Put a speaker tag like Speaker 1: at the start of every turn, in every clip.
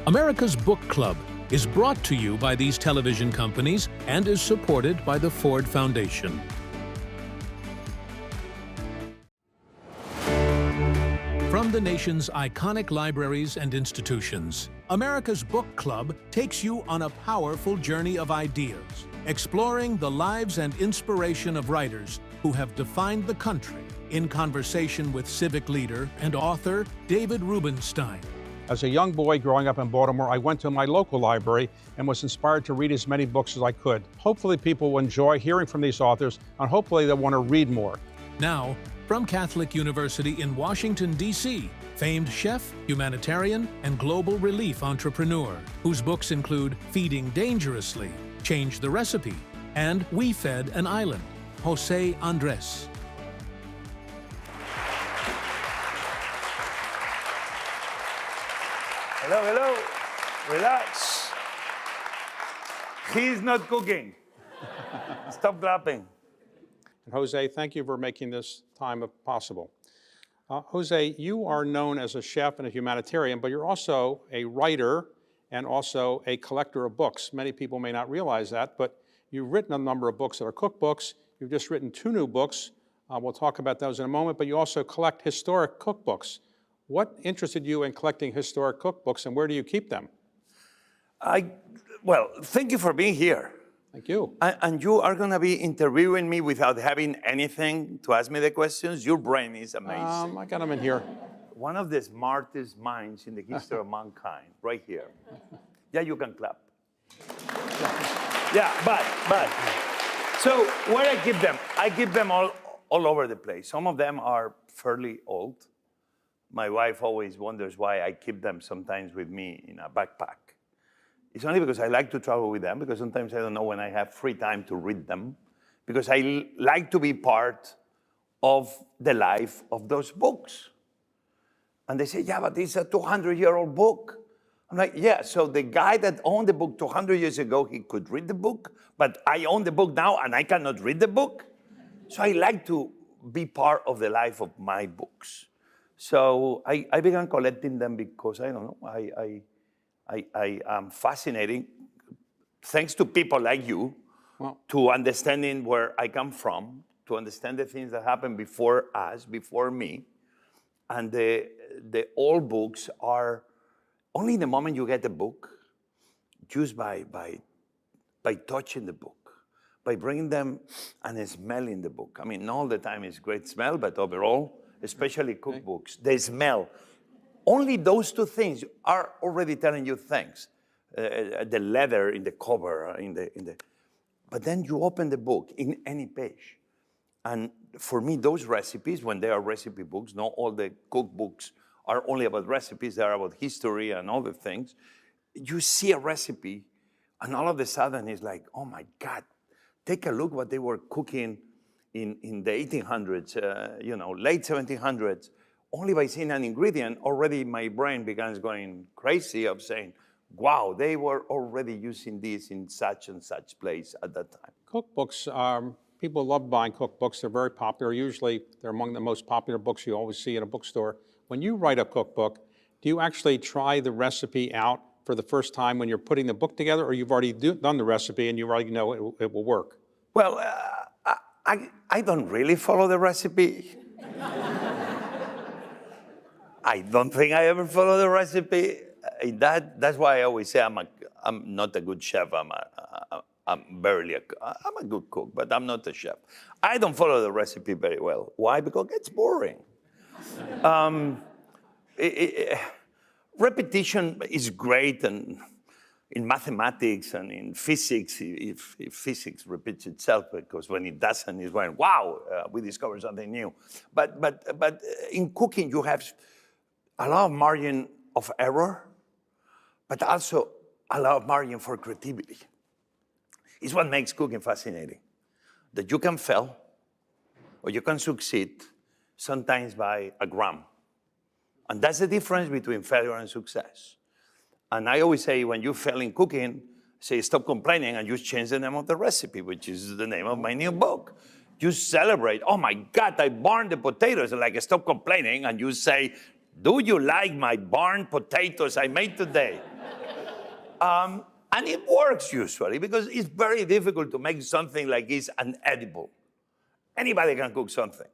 Speaker 1: America's Book Club is brought to you by these television companies and is supported by the Ford Foundation. From the nation's iconic libraries and institutions, America's Book Club takes you on a powerful journey of ideas, exploring the lives and inspiration of writers who have defined the country, in conversation with civic leader and author David Rubenstein.
Speaker 2: As a young boy growing up in Baltimore, I went to my local library and was inspired to read as many books as I could. Hopefully people will enjoy hearing from these authors, and hopefully they'll want to read more.
Speaker 1: Now, from Catholic University in Washington, D.C., famed chef, humanitarian, and global relief entrepreneur, whose books include Feeding Dangerously, Change the Recipe, and We Fed an Island, José Andrés.
Speaker 3: Hello, hello. Relax. He's not cooking. Stop clapping.
Speaker 2: Jose, thank you for making this time possible. Jose, you are known as a chef and a humanitarian, but you're also a writer and also a collector of books. Many people may not realize that, but you've written a number of books that are cookbooks. You've just written 2 new books. We'll talk about those in a moment, but you also collect historic cookbooks. What interested you in collecting historic cookbooks, and where do you keep them?
Speaker 3: Well, thank you for being here.
Speaker 2: Thank you.
Speaker 3: And you are going to be interviewing me without having anything to ask me the questions? Your brain is amazing.
Speaker 2: I got them in here.
Speaker 3: One of the smartest minds in the history of mankind, right here. Yeah, you can clap. Yeah, but. So where I keep them all over the place. Some of them are fairly old. My wife always wonders why I keep them sometimes with me in a backpack. It's only because I like to travel with them, because sometimes I don't know when I have free time to read them, because I like to be part of the life of those books. And they say, yeah, but it's a 200-year-old book. I'm like, yeah, so the guy that owned the book 200 years ago, he could read the book, but I own the book now and I cannot read the book. So I like to be part of the life of my books. So I began collecting them because, I don't know, I am fascinated, thanks to people like you, to understanding where I come from, to understand the things that happened before us, before me. And the old books are only the moment you get the book, just by touching the book, by bringing them and smelling the book. I mean, not all the time it's great smell, but overall, especially cookbooks, they smell. Only those 2 things are already telling you things. The leather in the cover, but then you open the book in any page. And for me, those recipes, when they are recipe books, not all the cookbooks are only about recipes, they are about history and other things. You see a recipe, and all of a sudden it's like, oh my God, take a look what they were cooking in the 1800s, late 1700s. Only by seeing an ingredient, already my brain begins going crazy of saying, wow, they were already using this in such and such place at that time.
Speaker 2: Cookbooks, people love buying cookbooks. They're very popular. Usually they're among the most popular books you always see in a bookstore. When you write a cookbook, do you actually try the recipe out for the first time when you're putting the book together, or you've already done the recipe and you already know it will work? Well,
Speaker 3: I don't really follow the recipe. I don't think I ever follow the recipe. That's why I always say I'm not a good chef. I'm a good cook, but I'm not a chef. I don't follow the recipe very well. Why? Because it gets boring. Repetition is great, and in mathematics and in physics, if physics repeats itself, because when it doesn't, it's when, wow, we discovered something new. But in cooking, you have a lot of margin of error, but also a lot of margin for creativity. It's what makes cooking fascinating, that you can fail or you can succeed, sometimes by a gram. And that's the difference between failure and success. And I always say, when you fail in cooking, say, stop complaining and just change the name of the recipe, which is the name of my new book. You celebrate, oh my God, I burned the potatoes, and like, stop complaining, and you say, do you like my burned potatoes I made today? And it works usually because it's very difficult to make something like this unedible. Anybody can cook something.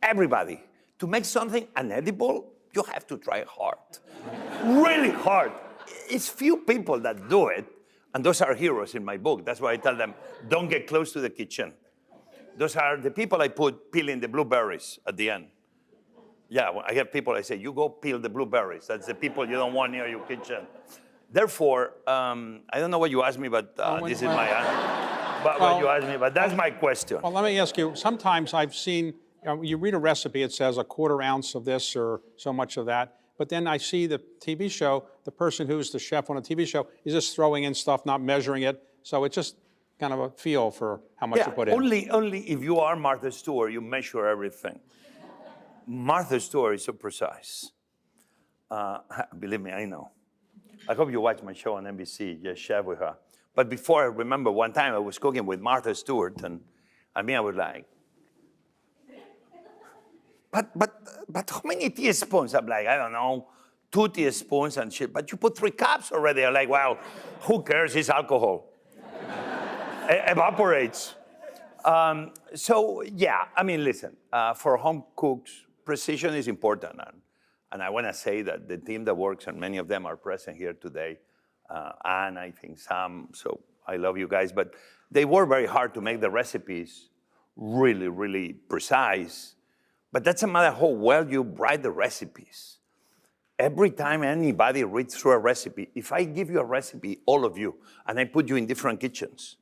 Speaker 3: Everybody. To make something unedible, you have to try hard. Really hard. It's few people that do it, and those are heroes in my book. That's why I tell them, don't get close to the kitchen. Those are the people I put peeling the blueberries at the end. Yeah, when I have people, I say, you go peel the blueberries. That's the people you don't want near your kitchen. Therefore, I don't know what you asked me, but this is my answer. But what you asked me, but that's my question.
Speaker 2: Well, let me ask you, sometimes I've seen, you read a recipe, it says a quarter ounce of this or so much of that, but then I see the TV show, the person who's the chef on a TV show is just throwing in stuff, not measuring it, so it's just kind of a feel for how much you put in.
Speaker 3: Only if you are Martha Stewart, you measure everything. Martha Stewart is so precise. Believe me, I know. I hope you watch my show on NBC, Just Chef with her. But before, I remember one time I was cooking with Martha Stewart, and I was like, but how many teaspoons? I'm like, I don't know, 2 teaspoons and shit. But you put 3 cups already. I'm like, well, who cares? It's alcohol. Evaporates. So yeah, I mean, listen, for home cooks, precision is important. And I want to say that the team that works, and many of them are present here today, and I think Sam, so I love you guys, but they work very hard to make the recipes really, really precise. But doesn't matter how well you write the recipes. Every time anybody reads through a recipe, if I give you a recipe, all of you, and I put you in different kitchens,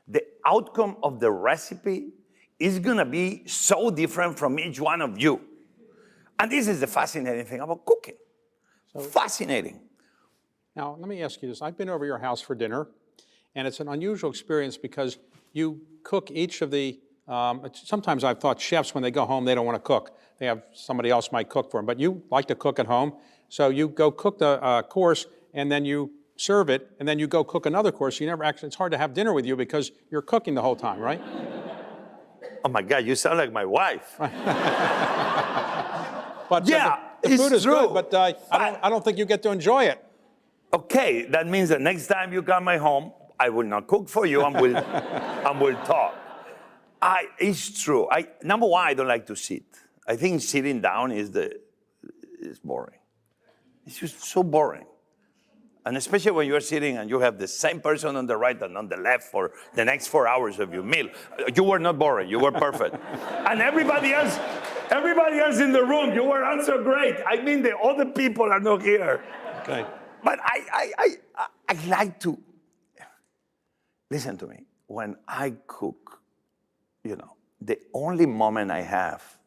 Speaker 3: the outcome of the recipe is gonna be so different from each one of you. And this is the fascinating thing about cooking. Fascinating.
Speaker 2: Now, let me ask you this. I've been over your house for dinner, and it's an unusual experience because you cook each of the, sometimes I've thought chefs, when they go home, they don't want to cook. They have somebody else might cook for them, but you like to cook at home. So you go cook the course, and then you serve it, and then you go cook another course. You never actually, it's hard to have dinner with you because you're cooking the whole time, right?
Speaker 3: Oh my God, you sound like my wife.
Speaker 2: But
Speaker 3: yeah,
Speaker 2: the food is
Speaker 3: true.
Speaker 2: good, but I don't think you get to enjoy it.
Speaker 3: Okay, that means the next time you come my home, I will not cook for you and we'll talk. It's true. Number one, I don't like to sit. I think sitting down is boring. It's just so boring. And especially when you're sitting and you have the same person on the right and on the left for the next 4 hours of your meal. You were not boring, you were perfect. And everybody else in the room, you were also great. I mean, the other people are not here.
Speaker 2: Okay.
Speaker 3: But I like to, listen to me, when I cook, the only moment I have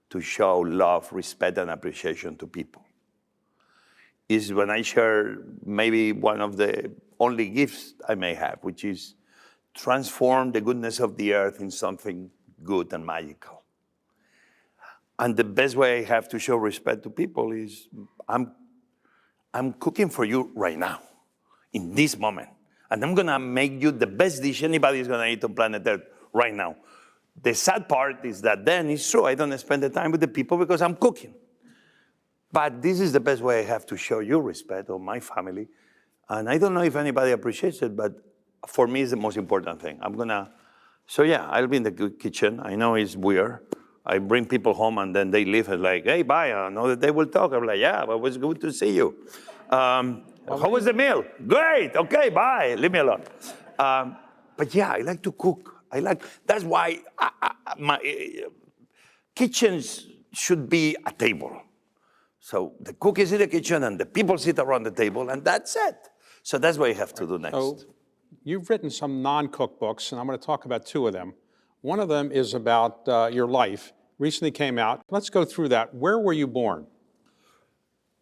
Speaker 3: to show love, respect, and appreciation to people is when I share maybe one of the only gifts I may have, which is transform the goodness of the earth in something good and magical. And the best way I have to show respect to people is I'm cooking for you right now, in this moment. And I'm gonna make you the best dish anybody's gonna eat on planet Earth right now. The sad part is that then it's true, I don't spend the time with the people because I'm cooking. But this is the best way I have to show you respect, or my family. And I don't know if anybody appreciates it, but for me, it's the most important thing. So yeah, I'll be in the kitchen. I know it's weird. I bring people home and then they leave and like, hey, bye, I know that they will talk. I'm like, yeah, but it was good to see you. How was the meal? Great, okay, bye, leave me alone. But yeah, I like to cook. That's why my kitchens should be a table. So the cook is in the kitchen and the people sit around the table and that's it. So that's what you have to do next.
Speaker 2: So you've written some non-cook books, and I'm going to talk about 2 of them. One of them is about your life, recently came out. Let's go through that. Where were you born?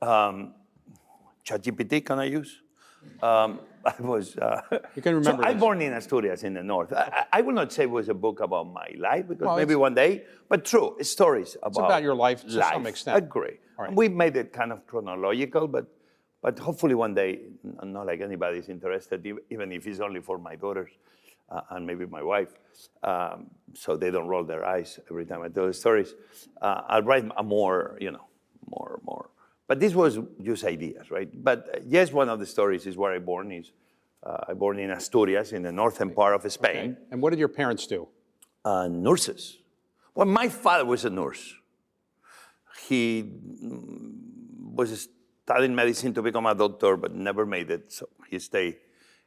Speaker 3: ChatGPT, can I use? I was.
Speaker 2: You can remember.
Speaker 3: So I was born in Asturias in the north. I will not say it was a book about my life because maybe one day, but true, it's stories about.
Speaker 2: It's about your life to some extent.
Speaker 3: Agree. Right. We made it kind of chronological, but hopefully one day, not like anybody's interested, even if it's only for my daughters and maybe my wife, so they don't roll their eyes every time I tell the stories. I'll write a more But this was just ideas, right? But yes, one of the stories is where I born is, I born in Asturias, in the northern part of Spain.
Speaker 2: Okay. And what did your parents do?
Speaker 3: Nurses. Well, my father was a nurse. He was studying medicine to become a doctor, but never made it, so he stayed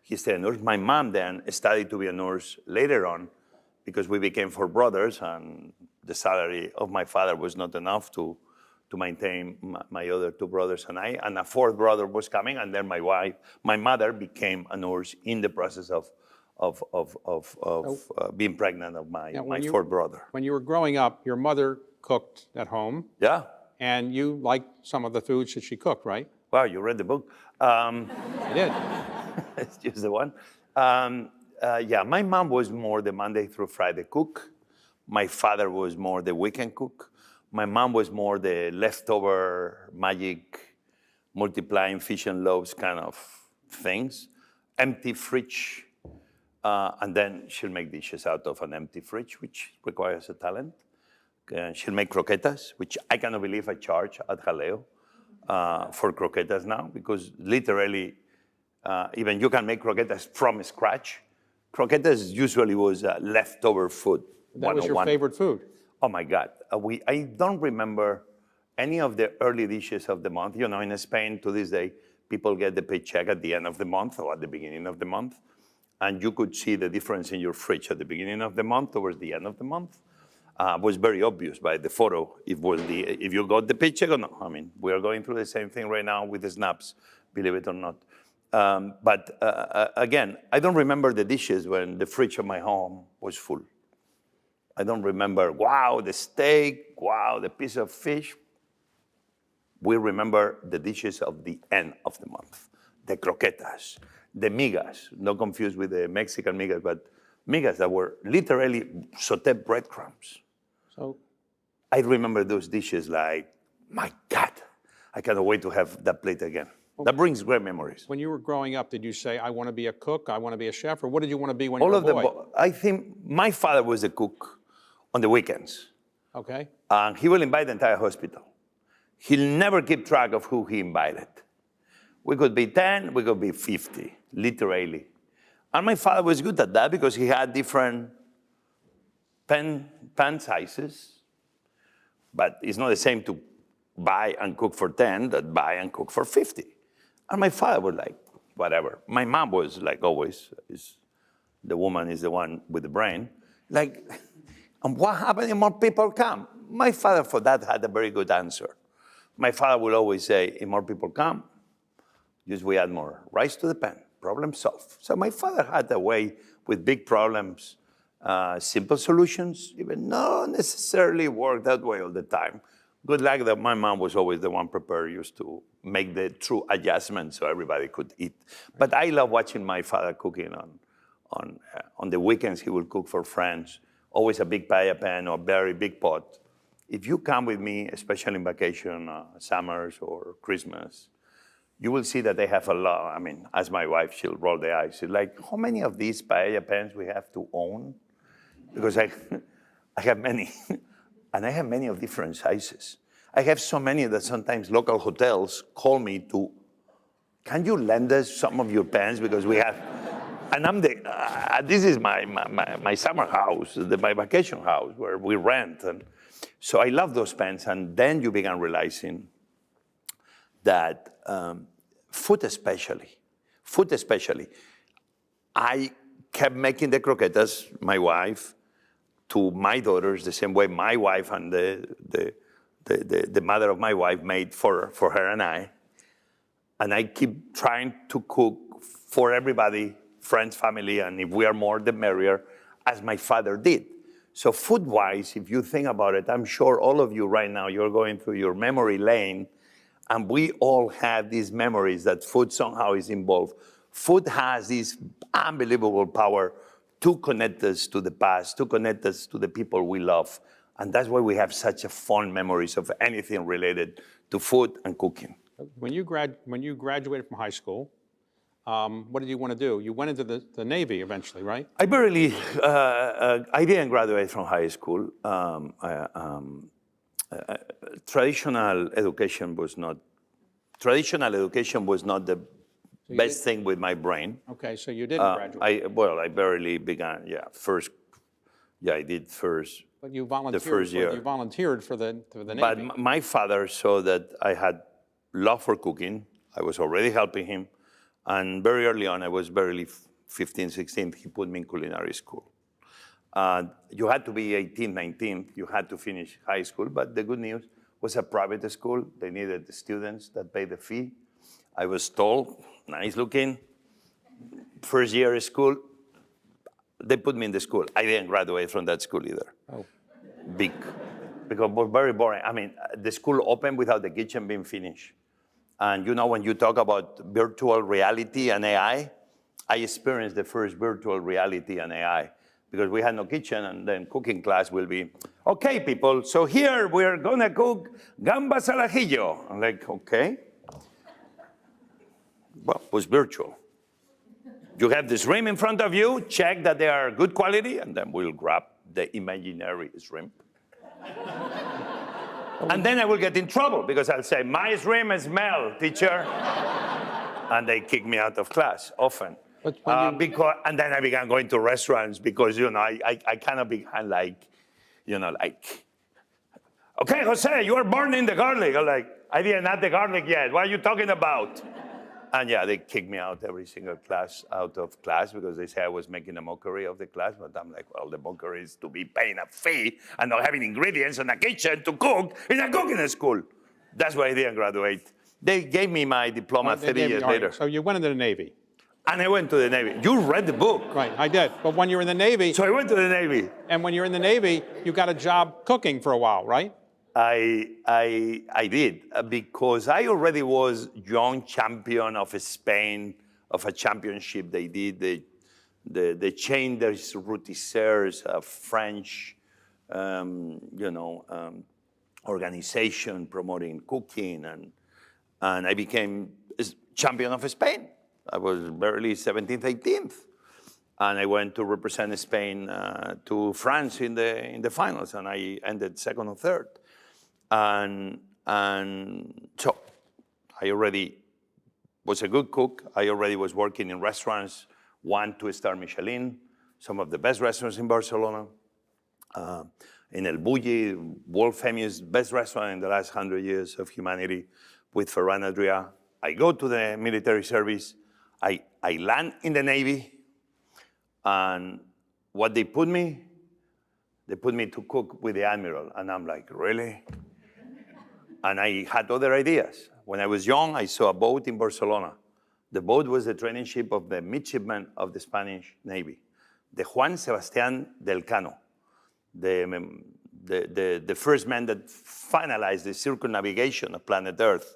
Speaker 3: a nurse. My mom then studied to be a nurse later on because we became four brothers, and the salary of my father was not enough to maintain my other two brothers and I, and a fourth brother was coming, and then my mother became a nurse in the process of being pregnant of my fourth brother.
Speaker 2: When you were growing up, your mother cooked at home.
Speaker 3: Yeah.
Speaker 2: And you liked some of the foods that she cooked, right?
Speaker 3: Wow, you read the book.
Speaker 2: I did.
Speaker 3: It's just the one. Yeah, my mom was more the Monday through Friday cook. My father was more the weekend cook. My mom was more the leftover magic, multiplying fish and loaves kind of things. Empty fridge. And then she'll make dishes out of an empty fridge, which requires a talent. She'll make croquetas, which I cannot believe I charge at Jaleo for croquetas now, because literally, even you can make croquetas from scratch. Croquetas usually was leftover food.
Speaker 2: That was your favorite food?
Speaker 3: Oh my God. I don't remember any of the early dishes of the month. You know, in Spain to this day, people get the paycheck at the end of the month or at the beginning of the month. And you could see the difference in your fridge at the beginning of the month towards the end of the month. Was very obvious by the photo if you got the paycheck or not. I mean, we are going through the same thing right now with the snaps, believe it or not. But again, I don't remember the dishes when the fridge of my home was full. I don't remember, wow, the steak, wow, the piece of fish. We remember the dishes of the end of the month, the croquetas, the migas, not confused with the Mexican migas, but migas that were literally sauté breadcrumbs.
Speaker 2: So
Speaker 3: I remember those dishes like, my God, I cannot wait to have that plate again. That brings great memories.
Speaker 2: when you were growing up, did you say, I want to be a cook, I want to be a chef, or what did you want to be when you were a boy?
Speaker 3: I think my father was a cook on the weekends.
Speaker 2: Okay.
Speaker 3: And he will invite the entire hospital. He'll never keep track of who he invited. We could be 10, we could be 50, literally. And my father was good at that because he had different pan sizes. But it's not the same to buy and cook for 10 that buy and cook for 50. And my father was like, whatever. My mom was like always, the woman is the one with the brain. Like, and what happens if more people come? My father for that had a very good answer. My father would always say, if more people come, just we add more rice to the pan. Problem solved. So my father had a way with big problems, simple solutions, even not necessarily work that way all the time. Good luck that my mom was always the one prepared, used to make the true adjustments so everybody could eat. But I love watching my father cooking on the weekends. He would cook for friends, always a big paella pan or a very big pot. If you come with me, especially in vacation, summers or Christmas, you will see that they have a lot. I mean, as my wife, she'll roll the eyes. She's like, how many of these paella pans we have to own? Because I have many. And I have many of different sizes. I have so many that sometimes local hotels call me to, can you lend us some of your pans? Because we have, and I'm this is my summer house, my vacation house where we rent. And so I love those pans. And then you begin realizing that food especially, I kept making the croquetas, my wife, to my daughters, the same way my wife and the mother of my wife made for her and I. And I keep trying to cook for everybody, friends, family, and if we are more, the merrier, as my father did. So food-wise, if you think about it, I'm sure all of you right now, you're going through your memory lane, and we all have these memories that food somehow is involved. Food has this unbelievable power to connect us to the past, to connect us to the people we love. And that's why we have such a fond memories of anything related to food and cooking.
Speaker 2: When you graduated from high school, what did you want to do? You went into the Navy eventually, right?
Speaker 3: I didn't graduate from high school. Traditional education was not traditional education was not the best thing with my brain.
Speaker 2: Okay, so you didn't graduate.
Speaker 3: I barely began. I did first.
Speaker 2: But you volunteered.
Speaker 3: first year.
Speaker 2: You volunteered for the Navy.
Speaker 3: But my father saw that I had love for cooking. I was already helping him. And very early on, I was barely 15, 16, he put me in culinary school. You had to be 18, 19. You had to finish high school. But the good news was a private school. They needed the students that paid the fee. I was tall, nice looking. First year of school, they put me in the school. I didn't graduate from that school either.
Speaker 2: Oh.
Speaker 3: Because it was very boring. I mean, the school opened without the kitchen being finished. And you know, when you talk about virtual reality and AI, I experienced the first virtual reality and AI because we had no kitchen, and then cooking class will be, okay, people, so here we're gonna cook gambas al ajillo. I'm like, okay. Well, it was virtual. You have this shrimp in front of you, check that they are good quality, and then we'll grab the imaginary shrimp. And then I will get in trouble because I'll say, my shrimp smell, teacher. And they kick me out of class often. And then I began going to restaurants because, you know, I kind of began like, okay, Jose, you are burning the garlic. I'm like, I didn't add the garlic yet. What are you talking about? And yeah, they kicked me out every single class, out of class, because they say I was making a mockery of the class. But I'm like, well, the mockery is to be paying a fee and not having ingredients in a kitchen to cook in a cooking school. That's why I didn't graduate. They gave me my diploma 30 years later.
Speaker 2: So you went into the Navy.
Speaker 3: And I went to the Navy. You read the book.
Speaker 2: Right, I did. But when you were in the Navy.
Speaker 3: So I went to the Navy.
Speaker 2: And when you're in the Navy, you got a job cooking for a while, right?
Speaker 3: I did, because I already was young champion of Spain, of a championship they did. They changed their routisseurs, a French, organization promoting cooking, and I became champion of Spain. I was barely 17th, 18th. And I went to represent Spain to France in the finals, and I ended second or third. And so I already was a good cook. I already was working in restaurants, 1 2-star Michelin, some of the best restaurants in Barcelona. In El Bulli, world famous, best restaurant in the last 100 years of humanity with Ferran Adrià. I go to the military service. I land in the Navy. And what they put me to cook with the admiral. And I'm like, really? And I had other ideas. When I was young, I saw a boat in Barcelona. The boat was the training ship of the midshipmen of the Spanish Navy, the Juan Sebastián del Cano, the first man that finalized the circumnavigation of planet Earth.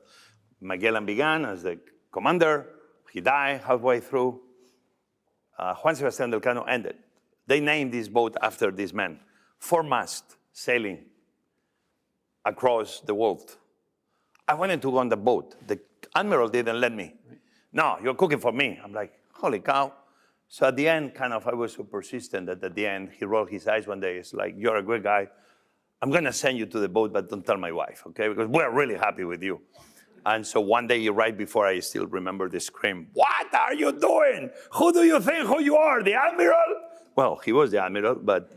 Speaker 3: Magellan began as the commander. He died halfway through. Juan Sebastián del Cano ended. They named this boat after this man. 4-mast sailing across the world. I wanted to go on the boat. The admiral didn't let me. No, you're cooking for me. I'm like, holy cow. So at the end, I was so persistent that at the end, he rolled his eyes one day. It's like, you're a great guy. I'm going to send you to the boat, but don't tell my wife, okay? Because we're really happy with you. And so one day, right before, I still remember the scream, what are you doing? Who do you think who you are, the admiral? Well, he was the admiral, but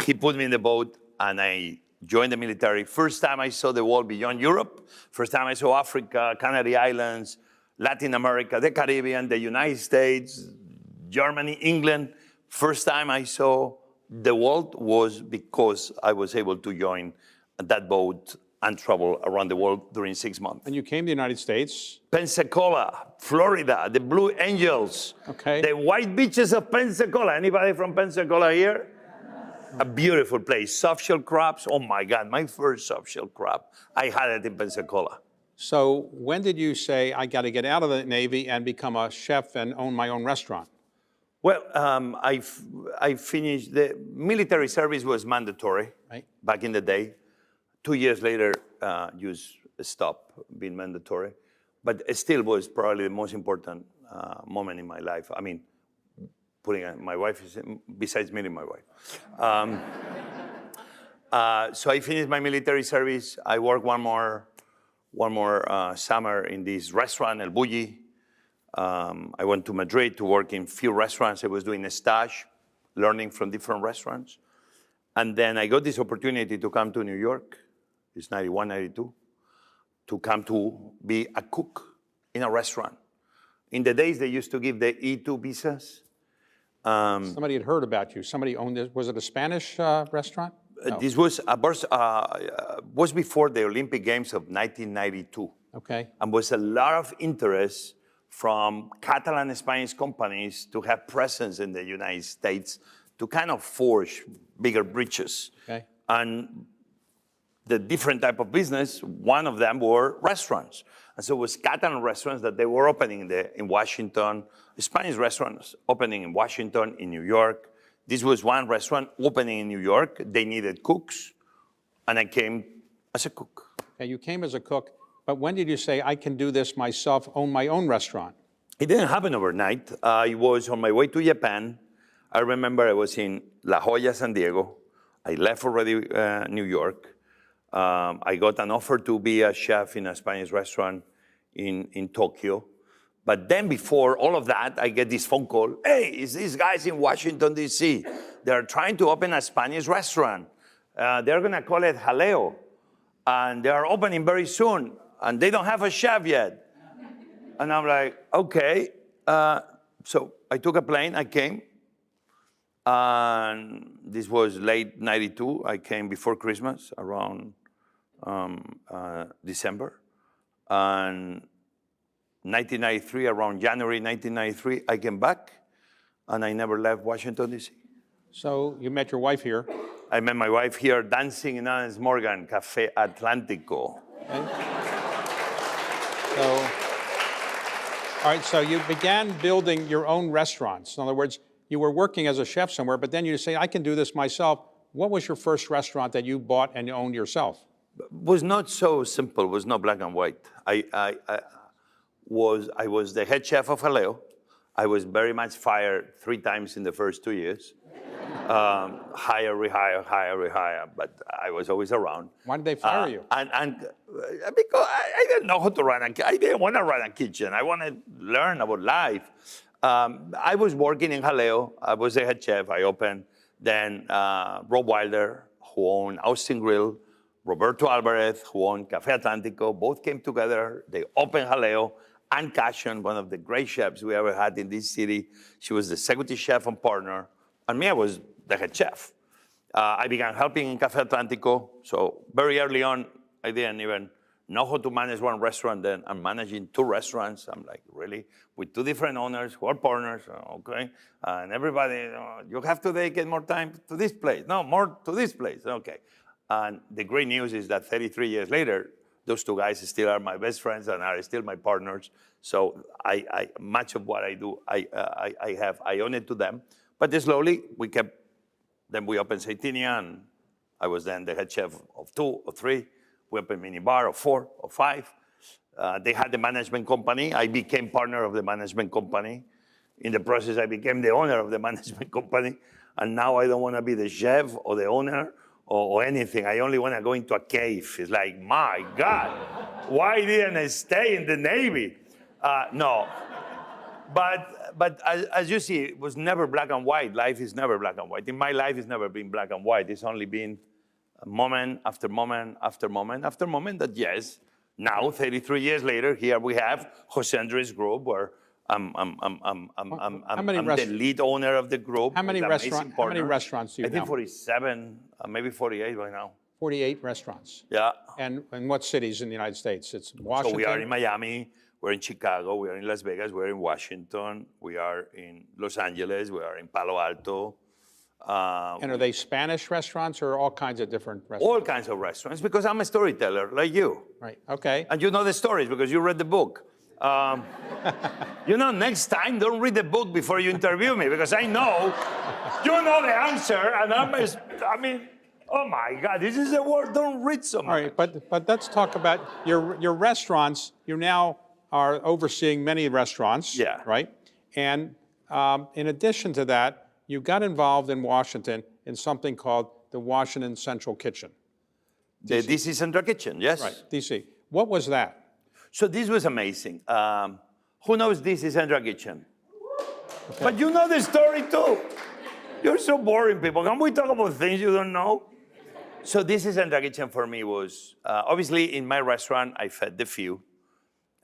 Speaker 3: he put me in the boat, and I joined the military. First time I saw the world beyond Europe. First time I saw Africa, Canary Islands, Latin America, the Caribbean, the United States, Germany, England. First time I saw the world was because I was able to join that boat and travel around the world during 6 months.
Speaker 2: And you came to the United States?
Speaker 3: Pensacola, Florida, the Blue Angels.
Speaker 2: Okay.
Speaker 3: The white beaches of Pensacola. Anybody from Pensacola here? A beautiful place. Soft-shell crabs. Oh my God, my first soft-shell crab. I had it in Pensacola.
Speaker 2: So when did you say, I got to get out of the Navy and become a chef and own my own restaurant?
Speaker 3: Well, I finished, the military service was mandatory back in the day. 2 years later, you stopped being mandatory. But it still was probably the most important moment in my life. I mean, putting my wife, besides meeting my wife. So I finished my military service. I worked one one more summer in this restaurant, El Bulli. I went to Madrid to work in few restaurants. I was doing a stage, learning from different restaurants. And then I got this opportunity to come to New York, it's 91, 92, to come to be a cook in a restaurant. In the days, they used to give the E2 visas.
Speaker 2: Somebody had heard about you. Somebody owned this. Was it a Spanish restaurant? No.
Speaker 3: This was was before the Olympic Games of 1992.
Speaker 2: Okay.
Speaker 3: And was a lot of interest from Catalan Spanish companies to have presence in the United States to kind of forge bigger bridges.
Speaker 2: Okay.
Speaker 3: And the different type of business, one of them were restaurants. And so it was Catalan restaurants that they were opening in Washington, Spanish restaurants opening in Washington, in New York. This was one restaurant opening in New York. They needed cooks, and I came as a cook.
Speaker 2: Okay, you came as a cook, but when did you say, I can do this myself, own my own restaurant?
Speaker 3: It didn't happen overnight. I was on my way to Japan. I remember I was in La Jolla, San Diego. I left already New York. I got an offer to be a chef in a Spanish restaurant in Tokyo. But then before all of that, I get this phone call. Hey, it's these guys in Washington, D.C. They're trying to open a Spanish restaurant. They're going to call it Jaleo. And they are opening very soon. And they don't have a chef yet. And I'm like, okay. So I took a plane, I came. And this was late 92. I came before Christmas, around December. And 1993, around January 1993, I came back, and I never left Washington, D.C.
Speaker 2: So you met your wife here.
Speaker 3: I met my wife here dancing in Anna's Morgan, Café Atlántico.
Speaker 2: Okay. So, all right, so you began building your own restaurants. In other words, you were working as a chef somewhere, but then you say, I can do this myself. What was your first restaurant that you bought and owned yourself?
Speaker 3: It was not so simple. It was not black and white. I was the head chef of Jaleo. I was very much fired 3 times in the first 2 years. Hire, rehire, but I was always around.
Speaker 2: Why did they fire you?
Speaker 3: And because I didn't know how to run I didn't want to run a kitchen. I wanted to learn about life. I was working in Jaleo. I was the head chef. I opened. Then Rob Wilder, who owned Austin Grill, Roberto Alvarez, who owned Café Atlántico, both came together. They opened Jaleo. Ann Cashion, one of the great chefs we ever had in this city. She was the executive chef and partner. And me, I was the head chef. I began helping in Café Atlántico. So very early on, I didn't even know how to manage one restaurant. Then I'm managing 2 restaurants. I'm like, really? With 2 different owners who are partners, okay? And everybody, you have to dedicate more time to this place. No, more to this place, okay. And the great news is that 33 years later, those 2 guys still are my best friends and are still my partners. So much of what I do, I own it to them. But slowly, then we opened Saitinia, and I was then the head chef of 2 or 3. We opened Minibar of 4 or 5. They had the management company. I became partner of the management company. In the process, I became the owner of the management company. And now I don't want to be the chef or the owner or anything. I only want to go into a cave. It's like, my God, why didn't I stay in the Navy? No. But as you see, it was never black and white. Life is never black and white. In my life, it's never been black and white. It's only been moment after moment after moment after moment that, yes, now, 33 years later, here we have José Andrés Group, where I'm the lead owner of the group.
Speaker 2: How many restaurants do you have?
Speaker 3: I think 47, maybe 48 right now.
Speaker 2: 48 restaurants.
Speaker 3: Yeah.
Speaker 2: And in what cities in the United States? It's Washington.
Speaker 3: So we are in Miami, we're in Chicago, we are in Las Vegas, we're in Washington, we are in Los Angeles, we are in Palo Alto.
Speaker 2: And are they Spanish restaurants or all kinds of different restaurants?
Speaker 3: All kinds of restaurants, because I'm a storyteller like you.
Speaker 2: Right, okay.
Speaker 3: And you know the stories because you read the book. Next time, don't read the book before you interview me, because I know you know the answer, and I mean, oh my God, this is a word, don't read so much.
Speaker 2: All right, but let's talk about your restaurants. You now are overseeing many restaurants,
Speaker 3: yeah.
Speaker 2: Right? And in addition to that, you got involved in Washington in something called the Washington Central Kitchen.
Speaker 3: The DC Central Kitchen, yes.
Speaker 2: Right, DC. What was that?
Speaker 3: So this was amazing. Who knows this is Central Kitchen? Okay. But you know the story too. You're so boring, people. Can we talk about things you don't know? So this is Central Kitchen for me was, obviously in my restaurant, I fed the few.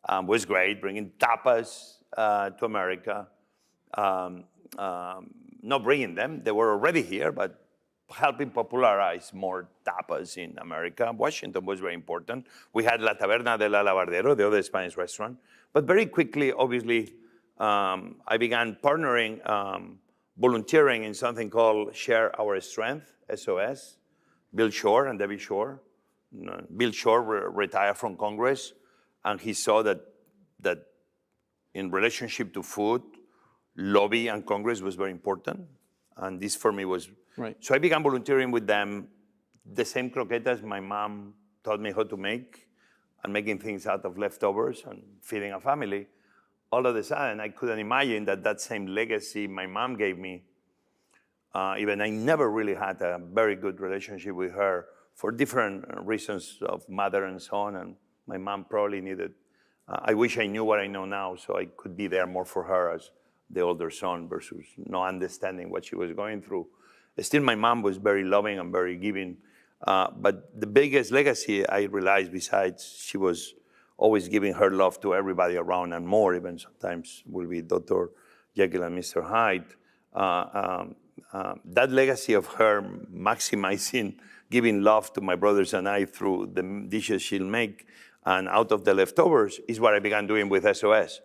Speaker 3: Was great, bringing tapas to America. Not bringing them, they were already here, but helping popularize more tapas in America. Washington was very important. We had La Taberna de la Lavardero, the other Spanish restaurant. But very quickly, obviously, I began partnering, volunteering in something called Share Our Strength, SOS. Bill Shore and Debbie Shore. Bill Shore retired from Congress, and he saw that in relationship to food, lobby and Congress was very important. And this for me was,
Speaker 2: right.
Speaker 3: So I began volunteering with them, the same croquetas my mom taught me how to make, and making things out of leftovers and feeding a family. All of a sudden, I couldn't imagine that same legacy my mom gave me. Even I never really had a very good relationship with her for different reasons of mother and son, and my mom probably needed, I wish I knew what I know now so I could be there more for her as the older son versus not understanding what she was going through. Still, my mom was very loving and very giving, but the biggest legacy I realized, besides she was always giving her love to everybody around and more, even sometimes will be Dr. Jekyll and Mr. Hyde. That legacy of her maximizing, giving love to my brothers and I through the dishes she'll make, and out of the leftovers is what I began doing with SOS.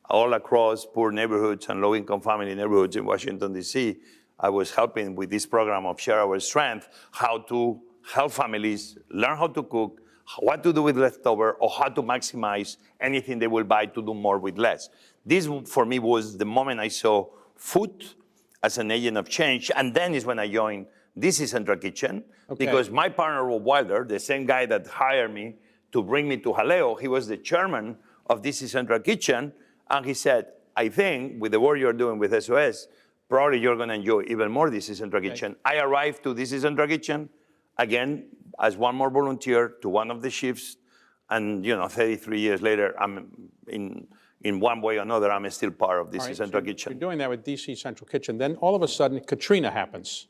Speaker 3: All across poor neighborhoods and low-income family neighborhoods in Washington, D.C., I was helping with this program of Share Our Strength, how to help families learn how to cook, what to do with leftover, or how to maximize anything they will buy to do more with less. This, for me, was the moment I saw food as an agent of change, and then is when I joined This is Central Kitchen, because my partner, Rob Wilder, the same guy that hired me to bring me to Jaleo, he was the chairman of This is Central Kitchen, and he said, I think with the work you're doing with SOS, probably you're gonna enjoy even more This is Central Kitchen. I arrived to This is Central Kitchen, again, as one more volunteer to one of the shifts, and 33 years later, I'm in one way or another, I'm still part of This is Central Kitchen.
Speaker 2: You're doing that with DC Central Kitchen. Then all of a sudden, Katrina happens.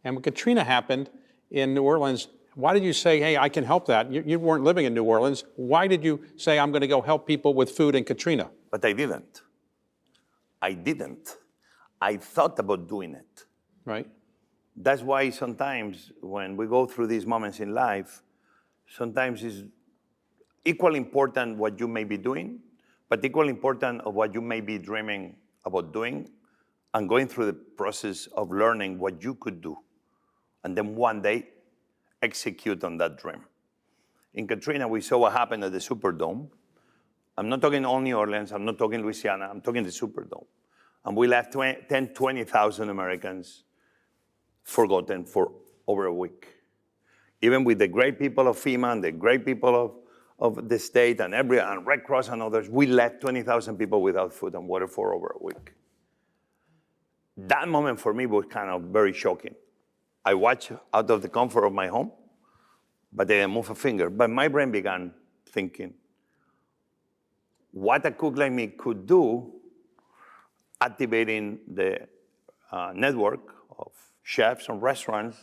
Speaker 2: And when Katrina happened in New Orleans, why did you say, hey, I can help that? You weren't living in New Orleans. Why did you say, I'm going to go help people with food in Katrina?
Speaker 3: But I didn't. I thought about doing it.
Speaker 2: Right.
Speaker 3: That's why sometimes when we go through these moments in life, sometimes it's equally important what you may be doing, but equally important of what you may be dreaming about doing and going through the process of learning what you could do. And then one day, execute on that dream. In Katrina, we saw what happened at the Superdome. I'm not talking only New Orleans, I'm not talking Louisiana, I'm talking the Superdome. And we left 20,000 Americans forgotten for over a week. Even with the great people of FEMA and the great people of the state and Red Cross and others, we left 20,000 people without food and water for over a week. That moment for me was kind of very shocking. I watched out of the comfort of my home, but they didn't move a finger. But my brain began thinking, what a cook like me could do, activating the network of chefs and restaurants.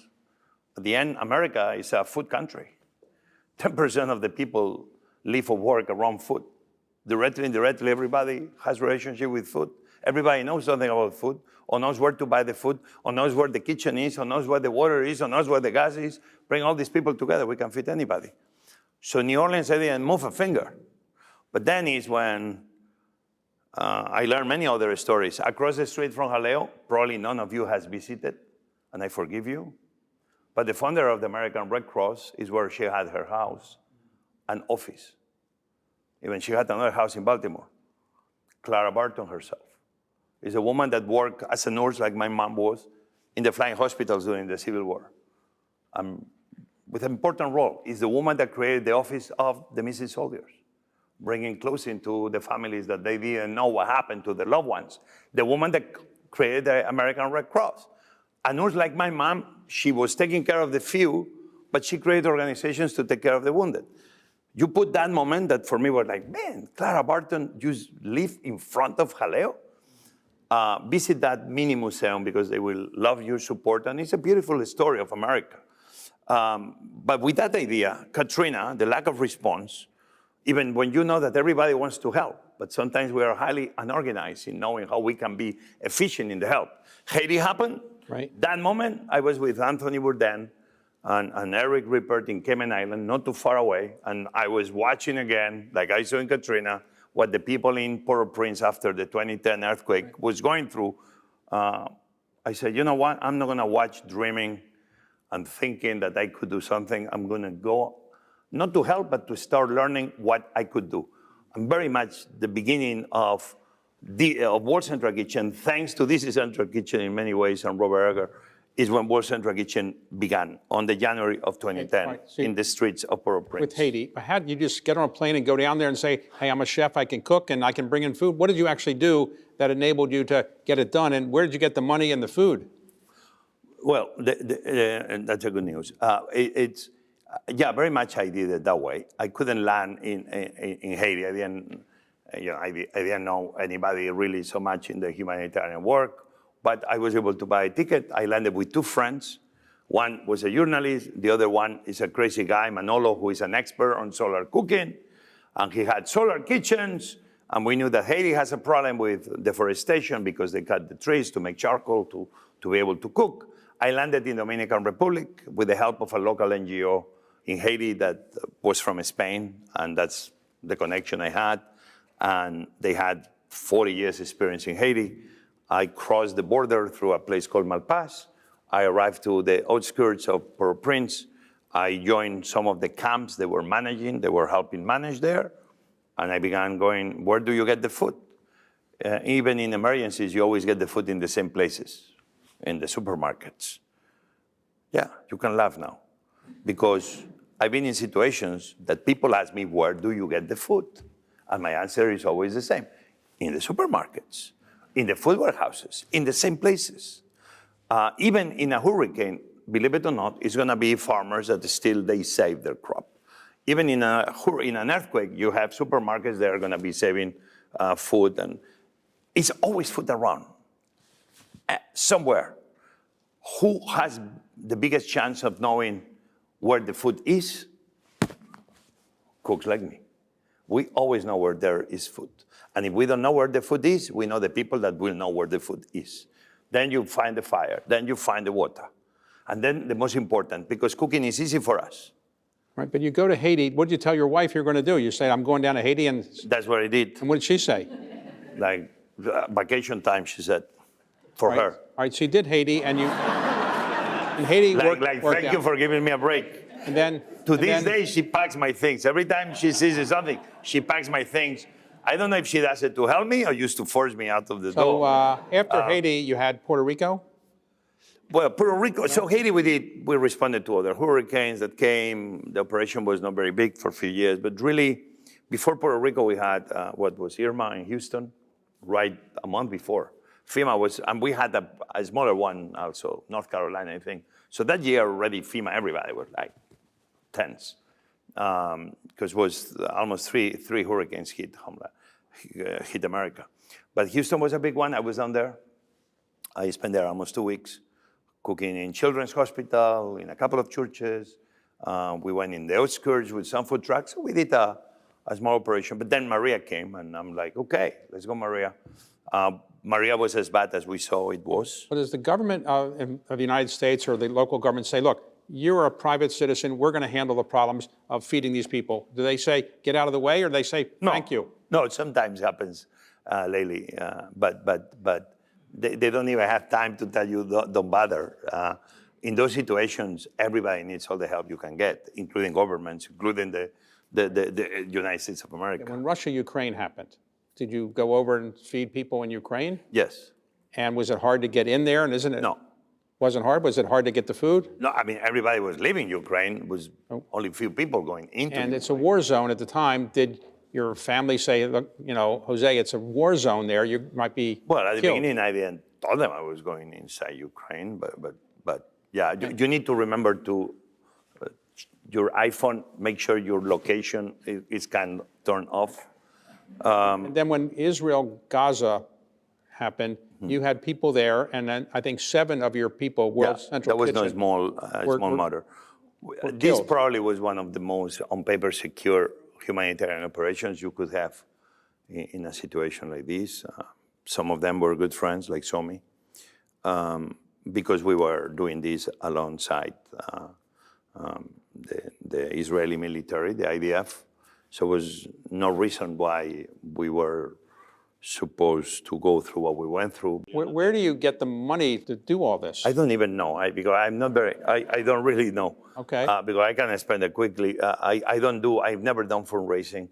Speaker 3: At the end, America is a food country. 10% of the people live or work around food. Directly, indirectly, everybody has a relationship with food. Everybody knows something about food, or knows where to buy the food, or knows where the kitchen is, or knows where the water is, or knows where the gas is. Bring all these people together, we can feed anybody. So New Orleans, I didn't move a finger. But then is when I learned many other stories. Across the street from Jaleo, probably none of you has visited, and I forgive you. But the founder of the American Red Cross is where she had her house and office. Even she had another house in Baltimore. Clara Barton herself is a woman that worked as a nurse like my mom was in the flying hospitals during the Civil War. With an important role, is the woman that created the Office of the Missing Soldiers, bringing close into the families that they didn't know what happened to their loved ones. The woman that created the American Red Cross. A nurse like my mom, she was taking care of the few, but she created organizations to take care of the wounded. You put that moment that for me was like, man, Clara Barton just live in front of Jaleo. Visit that mini museum because they will love your support. And it's a beautiful story of America. But with that idea, Katrina, the lack of response, even when you know that everybody wants to help, but sometimes we are highly unorganized in knowing how we can be efficient in the help. Haiti happened.
Speaker 2: Right.
Speaker 3: That moment, I was with Anthony Bourdain and Eric Rippert in Cayman Island, not too far away. And I was watching again, like I saw in Katrina, what the people in Port-au-Prince after the 2010 earthquake was going through. I said, you know what? I'm not going to watch dreaming and thinking that I could do something. I'm going to go, not to help, but to start learning what I could do. I'm very much the beginning of World Central Kitchen, thanks to This is Central Kitchen in many ways, and Robert Egger, is when World Central Kitchen began on the January of 2010
Speaker 2: Right, so
Speaker 3: in the streets of Port-au-Prince.
Speaker 2: With Haiti, how did you just get on a plane and go down there and say, hey, I'm a chef, I can cook, and I can bring in food? What did you actually do that enabled you to get it done, and where did you get the money and the food?
Speaker 3: Well, that's a good news. Yeah, very much I did it that way. I couldn't land in Haiti. I didn't know anybody really so much in the humanitarian work, but I was able to buy a ticket. I landed with two friends. One was a journalist. The other one is a crazy guy, Manolo, who is an expert on solar cooking. And he had solar kitchens. And we knew that Haiti has a problem with deforestation because they cut the trees to make charcoal to be able to cook. I landed in Dominican Republic with the help of a local NGO in Haiti that was from Spain, and that's the connection I had. And they had 40 years experience in Haiti. I crossed the border through a place called Malpass. I arrived to the outskirts of Port-au-Prince. I joined some of the camps they were managing, they were helping manage there. And I began going, where do you get the food? Even in emergencies, you always get the food in the same places, in the supermarkets. Yeah, you can laugh now. Because I've been in situations that people ask me, where do you get the food? And my answer is always the same. In the supermarkets, in the food warehouses, in the same places. Even in a hurricane, believe it or not, it's going to be farmers that still they save their crop. Even in an earthquake, you have supermarkets that are going to be saving food. And it's always food around, somewhere. Who has the biggest chance of knowing where the food is? Cooks like me. We always know where there is food. And if we don't know where the food is, we know the people that will know where the food is. Then you find the fire. Then you find the water. And then the most important, because cooking is easy for us.
Speaker 2: Right, but you go to Haiti, what did you tell your wife you're going to do? You say, I'm going down to Haiti, and
Speaker 3: That's what I did.
Speaker 2: what did she say?
Speaker 3: Like vacation time, she said, for
Speaker 2: Right.
Speaker 3: her.
Speaker 2: All right, so you did Haiti, and you, and Haiti worked
Speaker 3: Thank
Speaker 2: out.
Speaker 3: you for giving me a break.
Speaker 2: And then,
Speaker 3: To
Speaker 2: and
Speaker 3: this
Speaker 2: then-
Speaker 3: day, she packs my things. Every time she sees something, she packs my things. I don't know if she does it to help me or used to force me out of the
Speaker 2: So
Speaker 3: door.
Speaker 2: after Haiti, you had Puerto Rico?
Speaker 3: Well, Puerto Rico, so Haiti we responded to other hurricanes that came. The operation was not very big for a few years, but really, before Puerto Rico, we had what was Irma in Houston, right a month before. FEMA was, and we had a smaller one also, North Carolina, I think. So that year already, FEMA, everybody was like tense, because it was almost three hurricanes hit America. But Houston was a big one. I was down there. I spent there almost 2 weeks, cooking in Children's Hospital, in a couple of churches. We went in the outskirts with some food trucks. We did a small operation, but then Maria came, and I'm like, okay, let's go, Maria. Maria was as bad as we saw it was.
Speaker 2: But does the government of the United States or the local government say, look, you're a private citizen, we're going to handle the problems of feeding these people? Do they say, get out of the way, or do they say, thank you?
Speaker 3: No, it sometimes happens lately, but they don't even have time to tell you, don't bother. In those situations, everybody needs all the help you can get, including governments, including the United States of America.
Speaker 2: When Russia-Ukraine happened, did you go over and feed people in Ukraine?
Speaker 3: Yes.
Speaker 2: And was it hard to get in there? And isn't it?
Speaker 3: No.
Speaker 2: Wasn't hard? Was it hard to get the food?
Speaker 3: No, I mean, everybody was leaving Ukraine. It was only a few people going into
Speaker 2: And
Speaker 3: it.
Speaker 2: it's a war zone at the time. Did your family say, look, you know, Jose, it's a war zone there, you might be
Speaker 3: Well, at the
Speaker 2: killed.
Speaker 3: beginning, I didn't tell them I was going inside Ukraine, but yeah, you need to remember to your iPhone, make sure your location is kind of turned off.
Speaker 2: And then when Israel-Gaza happened, you had people there, and then I think 7 of your people, World Central
Speaker 3: that was
Speaker 2: Kitchen,
Speaker 3: no small matter. This
Speaker 2: killed.
Speaker 3: probably was one of the most, on paper, secure humanitarian operations you could have in a situation like this. Some of them were good friends, like Somi, because we were doing this alongside the Israeli military, the IDF. So there was no reason why we were supposed to go through what we went through.
Speaker 2: Where do you get the money to do all this?
Speaker 3: I don't even know, because I'm not very, I don't really know.
Speaker 2: Okay.
Speaker 3: Because I can spend it quickly. I've never done fundraising.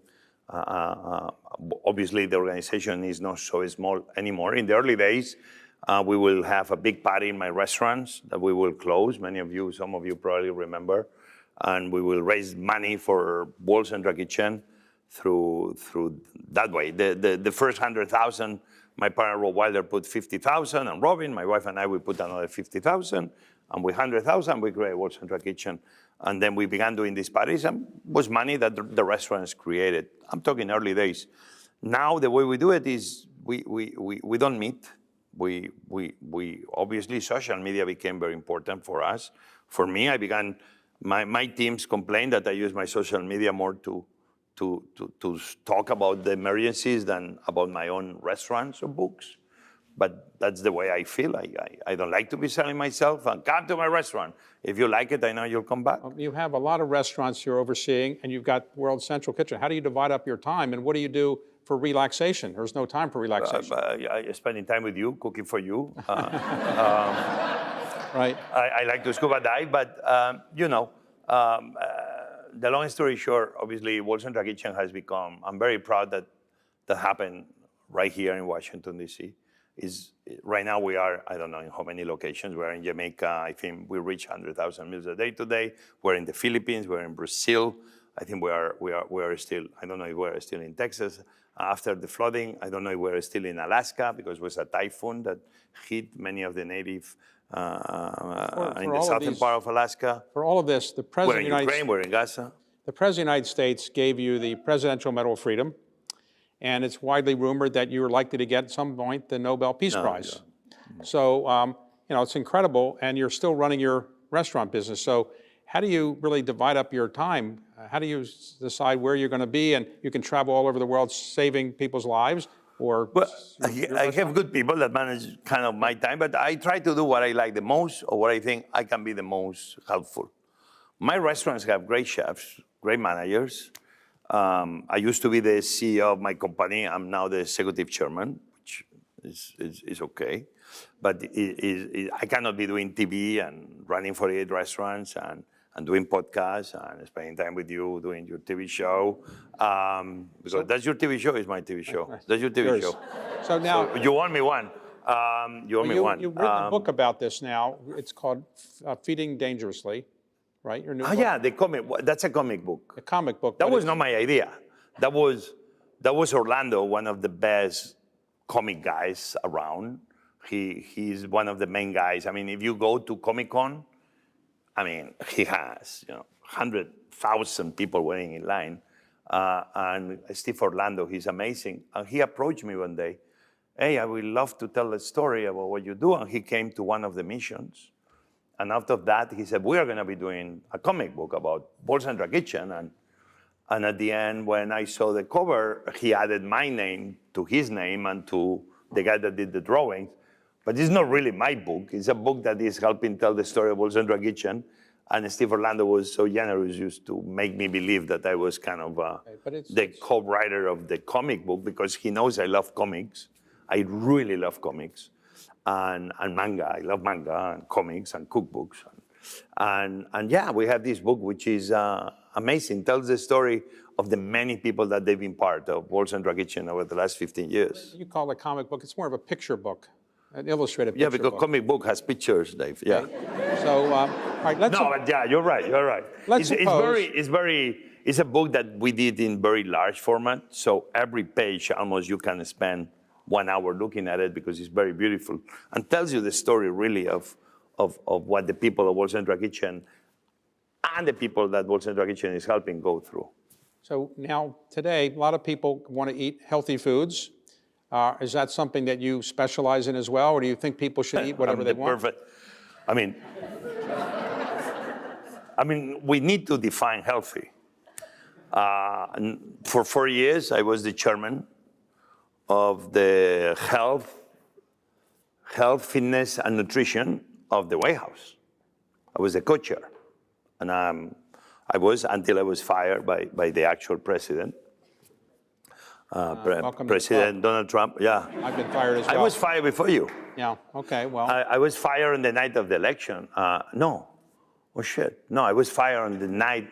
Speaker 3: Obviously, the organization is not so small anymore. In the early days, we will have a big party in my restaurants that we will close. Some of you probably remember. And we will raise money for World Central Kitchen through that way. The first 100,000, my partner Rob Wilder put 50,000, and Robin, my wife and I, we put another 50,000, and with 100,000 we created World Central Kitchen. And then we began doing these parties, and it was money that the restaurants created. I'm talking early days. Now the way we do it is we don't meet. We obviously social media became very important for us. For me, I began. My teams complained that I use my social media more to talk about the emergencies than about my own restaurants or books. But that's the way I feel. I don't like to be selling myself. And come to my restaurant. If you like it, I know you'll come back.
Speaker 2: You have a lot of restaurants you're overseeing, and you've got World Central Kitchen. How do you divide up your time, and what do you do for relaxation? There's no time for relaxation.
Speaker 3: Spending time with you, cooking for you.
Speaker 2: Right.
Speaker 3: I like to scuba dive, but the long story short, obviously, World Central Kitchen has become. I'm very proud that happened right here in Washington D.C. Right now we are, I don't know in how many locations. We're in Jamaica. I think we reach 100,000 meals a day today. We're in the Philippines. We're in Brazil. I think we are still. I don't know if we're still in Texas after the flooding. I don't know if we're still in Alaska because it was a typhoon that hit many of the native. In the southern part of Alaska.
Speaker 2: For all of this, the President
Speaker 3: we're in Ukraine, we're in Gaza.
Speaker 2: The President of the United States gave you the Presidential Medal of Freedom, and it's widely rumored that you were likely to get at some point the Nobel Peace Prize. Yeah. So, it's incredible, and you're still running your restaurant business. So how do you really divide up your time? How do you decide where you're going to be, and you can travel all over the world saving people's lives? Well,
Speaker 3: I have good people that manage kind of my time, but I try to do what I like the most or what I think I can be the most helpful. My restaurants have great chefs, great managers. I used to be the CEO of my company. I'm now the executive chairman, which is okay. But I cannot be doing TV and running 48 restaurants and doing podcasts and spending time with you, doing your TV show. Because that's your TV show, is my TV show. That's your TV show.
Speaker 2: So now...
Speaker 3: you want me one. You've
Speaker 2: written a book about this now. It's called Feeding Dangerously, right? Your new book?
Speaker 3: Yeah, the comic. That's a comic book.
Speaker 2: A comic book.
Speaker 3: That was not my idea. That was Orlando, one of the best comic guys around. He's one of the main guys. I mean, if you go to Comic-Con, I mean, he has 100,000 people waiting in line. And Steve Orlando, he's amazing. And he approached me one day. Hey, I would love to tell a story about what you do. And he came to one of the missions. And after that, he said, we are going to be doing a comic book about World Central Kitchen. And at the end, when I saw the cover, he added my name to his name and to the guy that did the drawings. But it's not really my book. It's a book that is helping tell the story of World Central Kitchen. And Steve Orlando was so generous just to make me believe that I was kind of the co-writer of the comic book, because he knows I love comics. I really love comics and manga. I love manga and comics and cookbooks. And yeah, we have this book, which is amazing. Tells the story of the many people that they've been part of World Central Kitchen over the last 15 years.
Speaker 2: You call it a comic book. It's more of a picture book. An illustrated picture
Speaker 3: book. Yeah, because comic book has pictures, Dave. Yeah.
Speaker 2: Okay. So, all right, let's...
Speaker 3: No, but yeah, you're right. You're right. It's a book that we did in very large format. So every page, almost you can spend 1 hour looking at it because it's very beautiful and tells you the story really of what the people of World Central Kitchen and the people that World Central Kitchen is helping go through.
Speaker 2: So now, today, a lot of people want to eat healthy foods. Is that something that you specialize in as well, or do you think people should eat whatever they want?
Speaker 3: Perfect. I mean, we need to define healthy. For 4 years, I was the chairman of the health, fitness, and nutrition of the White House. I was the co-chair, and I was until I was fired by the actual president. President Donald Trump, yeah.
Speaker 2: I've been fired as well.
Speaker 3: I was fired before you.
Speaker 2: Yeah, okay, well.
Speaker 3: I was fired on the night of the election. No. Oh, shit. No, I was fired on the night.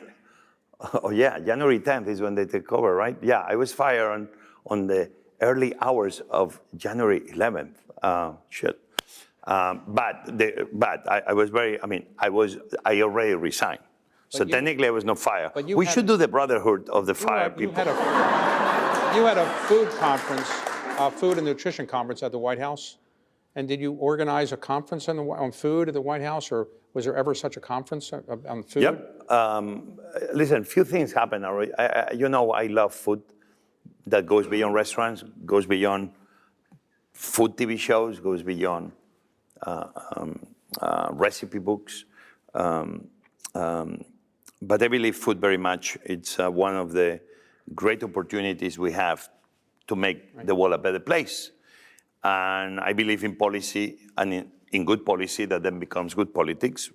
Speaker 3: Oh, yeah, January 10th is when they take over, right? Yeah, I was fired on the early hours of January 11th. Shit. But I was very, I already resigned. So technically I was not fired. We should do the brotherhood of the fired people.
Speaker 2: You had a food conference, a food and nutrition conference at the White House. And did you organize a conference on food at the White House, or was there ever such a conference on food?
Speaker 3: Yep. Listen, few things happen already. I love food that goes beyond restaurants, goes beyond food TV shows, goes beyond recipe books. But I believe food very much. It's one of the great opportunities we have to make the world a better place. And I believe in policy and in good policy that then becomes good politics.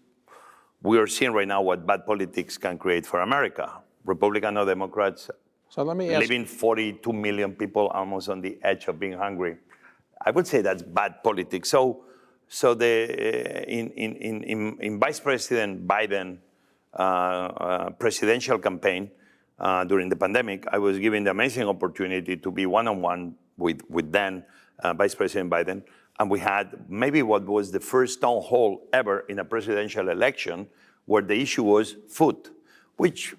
Speaker 3: We are seeing right now what bad politics can create for America. Republican or Democrats, leaving 42 million people almost on the edge of being hungry. I would say that's bad politics. So in Vice President Biden presidential campaign during the pandemic, I was given the amazing opportunity to be one-on-one with then Vice President Biden, and we had maybe what was the first town hall ever in a presidential election where the issue was food, which,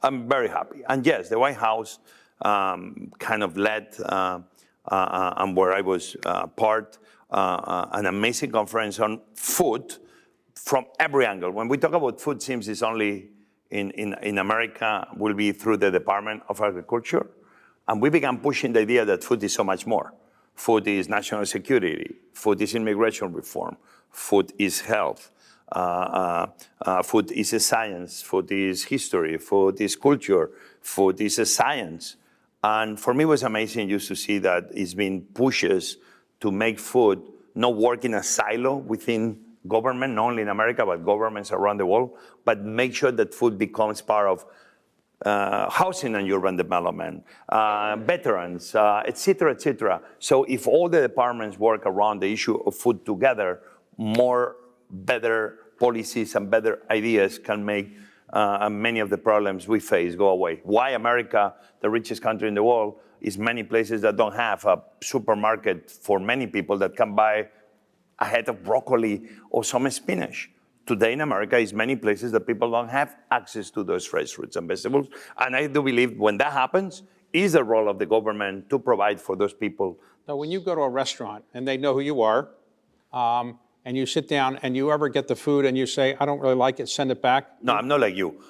Speaker 3: I'm very happy. And yes, the White House kind of led, and where I was part, an amazing conference on food from every angle. When we talk about food, seems it's only in America will be through the Department of Agriculture. And we began pushing the idea that food is so much more. Food is national security. Food is immigration reform. Food is health. Food is a science. Food is history. Food is culture. Food is a science. And for me, it was amazing just to see that it's been pushes to make food not work in a silo within government, not only in America, but governments around the world, but make sure that food becomes part of housing and urban development, veterans, et cetera, et cetera. So if all the departments work around the issue of food together, better policies and better ideas can make many of the problems we face go away. Why America, the richest country in the world, is many places that don't have a supermarket for many people that can buy a head of broccoli or some spinach. Today in America is many places that people don't have access to those fresh fruits and vegetables. And I do believe when that happens, is the role of the government to provide for those people.
Speaker 2: Now, when you go to a restaurant and they know who you are, and you sit down and you ever get the food and you say, I don't really like it, send it back?
Speaker 3: No, I'm not like you.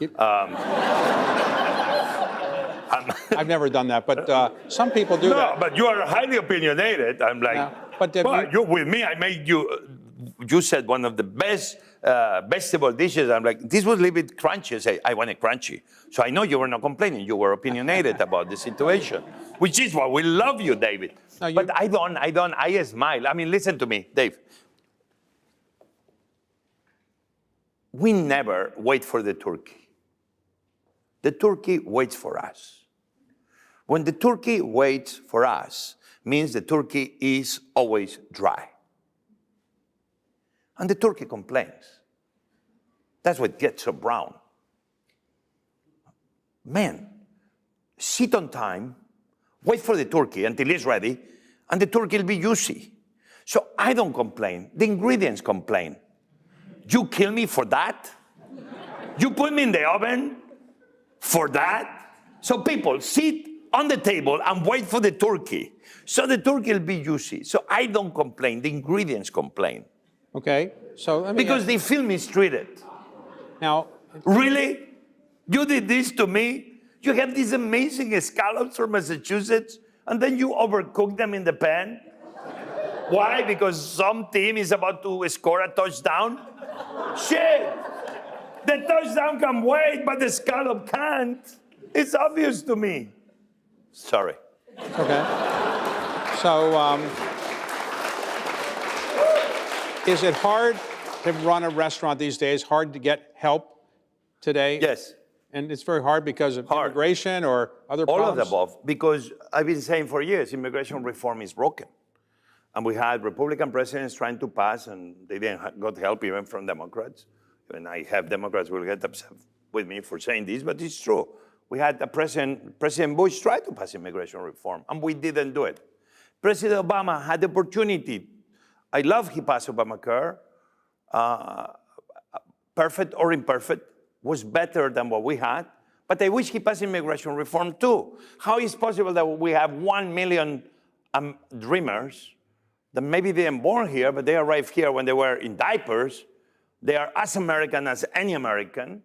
Speaker 2: I've never done that, but some people do that.
Speaker 3: No, but you are highly opinionated. I'm like, you with me, I made you said one of the best vegetable dishes. I'm like, this was a little bit crunchy. I say, I want it crunchy. So I know you were not complaining. You were opinionated about the situation, which is why we love you, David. No, but I smile. I mean, listen to me, Dave. We never wait for the turkey. The turkey waits for us. When the turkey waits for us, means the turkey is always dry. And the turkey complains. That's what gets so brown. Man, sit on time, wait for the turkey until it's ready, and the turkey will be juicy. So I don't complain. The ingredients complain. You kill me for that? You put me in the oven for that? So people sit on the table and wait for the turkey. So the turkey will be juicy. So I don't complain. The ingredients complain.
Speaker 2: Okay, so let me
Speaker 3: because they feel mistreated.
Speaker 2: Now,
Speaker 3: Really? You did this to me? You have these amazing scallops from Massachusetts, and then you overcook them in the pan? Why? Because some team is about to score a touchdown? Shit! The touchdown can wait, but the scallop can't. It's obvious to me. Sorry.
Speaker 2: Okay. So, is it hard to run a restaurant these days? Hard to get help today?
Speaker 3: Yes.
Speaker 2: And it's very hard because of immigration or other
Speaker 3: All
Speaker 2: problems?
Speaker 3: of the above, because I've been saying for years, immigration reform is broken. And we had Republican presidents trying to pass, and they didn't got help even from Democrats. And I have Democrats will get upset with me for saying this, but it's true. We had President Bush try to pass immigration reform, and we didn't do it. President Obama had the opportunity. I love he passed Obamacare. Perfect or imperfect, was better than what we had. But I wish he passed immigration reform too. How is it possible that we have 1 million dreamers that maybe they weren't born here, but they arrived here when they were in diapers? They are as American as any American.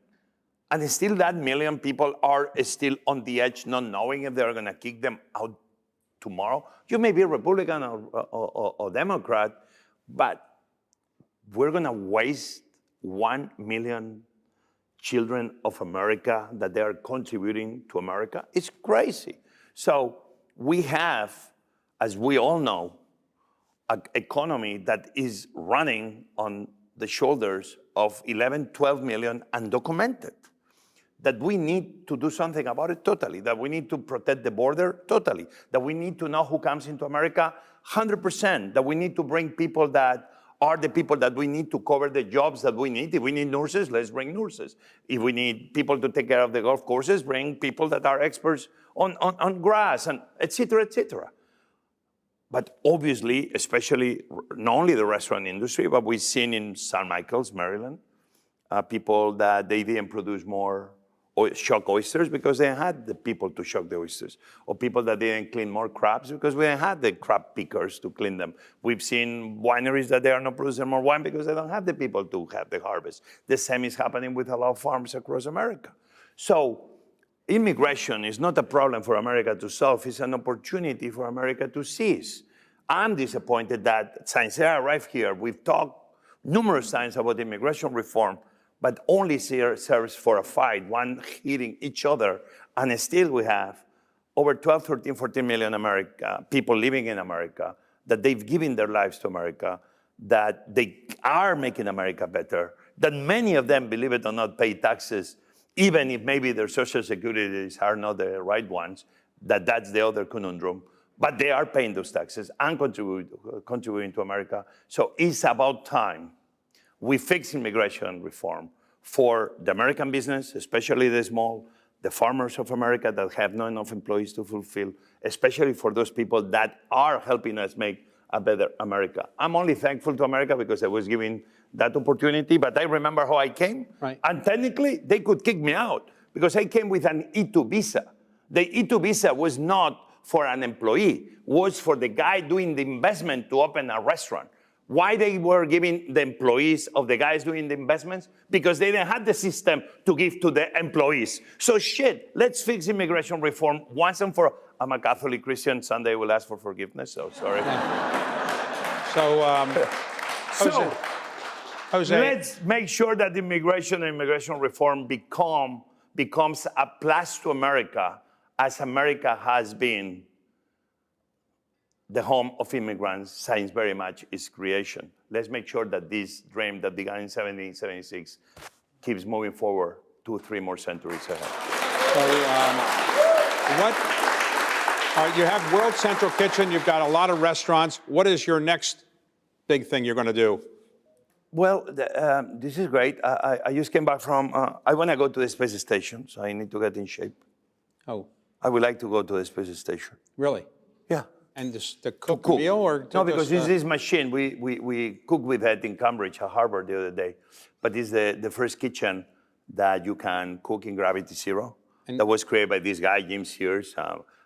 Speaker 3: And still that million people are still on the edge, not knowing if they're going to kick them out tomorrow. You may be a Republican or Democrat, but we're going to waste 1 million children of America that they are contributing to America. It's crazy. So we have, as we all know, an economy that is running on the shoulders of 11, 12 million undocumented. That we need to do something about it totally, that we need to protect the border totally, that we need to know who comes into America 100%, that we need to bring people that are the people that we need to cover the jobs that we need. If we need nurses, let's bring nurses. If we need people to take care of the golf courses, bring people that are experts on grass, and et cetera, et cetera. But obviously, especially not only the restaurant industry, but we've seen in St. Michael's, Maryland, people that they didn't produce more shuck oysters because they had the people to shuck the oysters, or people that didn't clean more crabs because we didn't have the crab pickers to clean them. We've seen wineries that they are not producing more wine because they don't have the people to have the harvest. The same is happening with a lot of farms across America. So immigration is not a problem for America to solve, it's an opportunity for America to seize. I'm disappointed that since I arrived here, we've talked numerous times about immigration reform, but only serves for a fight, one hitting each other. And still we have over 12, 13, 14 million people living in America, that they've given their lives to America, that they are making America better, that many of them, believe it or not, pay taxes, even if maybe their social securities are not the right ones, that's the other conundrum. But they are paying those taxes and contributing to America. So it's about time we fix immigration reform for the American business, especially the small, the farmers of America that have not enough employees to fulfill, especially for those people that are helping us make a better America. I'm only thankful to America because I was given that opportunity, but I remember how I came.
Speaker 2: Right.
Speaker 3: And technically, they could kick me out because I came with an E-2 visa. The E-2 visa was not for an employee, was for the guy doing the investment to open a restaurant. Why they were giving the employees of the guys doing the investments? Because they didn't have the system to give to the employees. So shit, let's fix immigration reform once and for all. I'm a Catholic Christian, Sunday will ask for forgiveness, so sorry.
Speaker 2: So, Jose,
Speaker 3: let's make sure that immigration and immigration reform becomes a plus to America, as America has been the home of immigrants since very much its creation. Let's make sure that this dream that began in 1776 keeps moving forward 2 or 3 more centuries ahead.
Speaker 2: So, you have World Central Kitchen, you've got a lot of restaurants. What is your next big thing you're going to do?
Speaker 3: Well, this is great. I just came back from, I want to go to the space station, so I need to get in shape.
Speaker 2: Oh.
Speaker 3: I would like to go to the space station.
Speaker 2: Really?
Speaker 3: Yeah.
Speaker 2: And to cook a meal or to
Speaker 3: no, because
Speaker 2: just,
Speaker 3: it's this machine. We cooked with it in Cambridge at Harvard the other day. But it's the first kitchen that you can cook in gravity zero. And that was created by this guy, Jim Sears.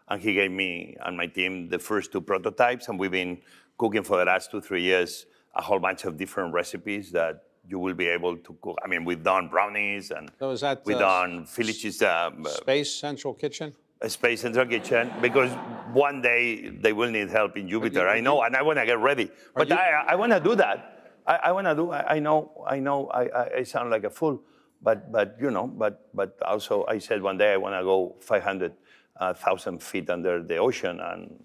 Speaker 3: And he gave me and my team the first 2 prototypes. And we've been cooking for the last 2, 3 years a whole bunch of different recipes that you will be able to cook. I mean, we've done brownies and
Speaker 2: So is that
Speaker 3: we've done Philly's
Speaker 2: Space Central Kitchen?
Speaker 3: Space Central Kitchen, because one day they will need help in Jupiter. I know, and I want to get ready. But I want to do that. I want to do. I know. I sound like a fool, but you know, but also I said one day I want to go 500,000 feet under the ocean, and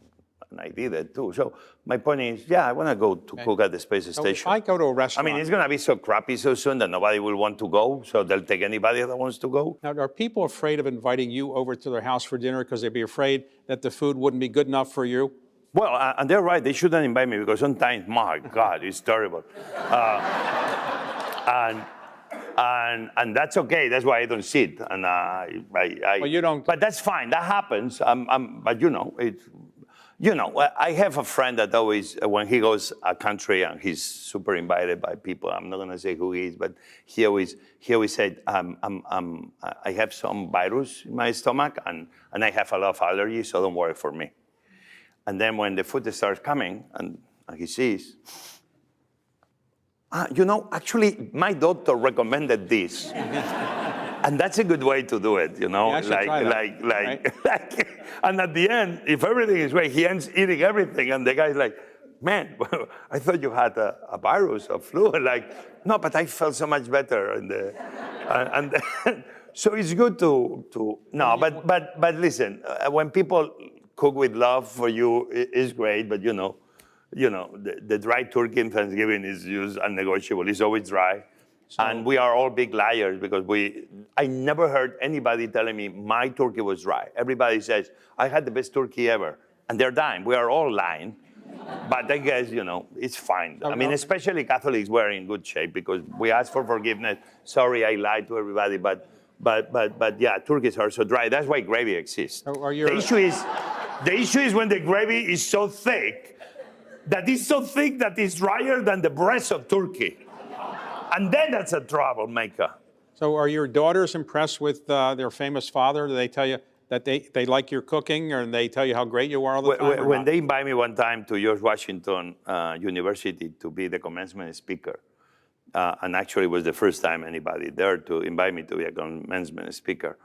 Speaker 3: I did it too. So my point is, yeah, I want to go to cook at the space station.
Speaker 2: If I go to a restaurant,
Speaker 3: I mean, it's going to be so crappy so soon that nobody will want to go, so they'll take anybody that wants to go.
Speaker 2: now, are people afraid of inviting you over to their house for dinner because they'd be afraid that the food wouldn't be good enough for you?
Speaker 3: Well, and they're right. They shouldn't invite me because sometimes, my God, it's terrible. And that's okay. That's why I don't sit. And
Speaker 2: Well, you don't.
Speaker 3: But that's fine. That happens. But you know, I have a friend that always, when he goes a country and he's super invited by people, I'm not gonna say who he is, but he always said, I have some virus in my stomach and I have a lot of allergies, so don't worry for me. And then when the food starts coming and he sees, actually, my doctor recommended this. And that's a good way to do it, you know? And at the end, if everything is great, he ends eating everything. And the guy's like, man, I thought you had a virus, a flu. Like, no, but I felt so much better. And so it's good to no, but listen, when people cook with love for you, it's great, but you know, the dry turkey in Thanksgiving is used unnegotiable. It's always dry. And we are all big liars because I never heard anybody telling me my turkey was dry. Everybody says, I had the best turkey ever. And they're dying. We are all lying. But I guess, it's fine. I mean, especially Catholics, we're in good shape because we ask for forgiveness. Sorry, I lied to everybody. But yeah, turkeys are so dry. That's why gravy exists. The issue is when the gravy is so thick that it's drier than the breast of turkey. And then that's a troublemaker.
Speaker 2: So are your daughters impressed with their famous father? Do they tell you that they like your cooking, or they tell you how great you are all the time?
Speaker 3: When they invite me one time to George Washington University to be the commencement speaker, and actually it was the first time anybody there to invite me to be a commencement speaker,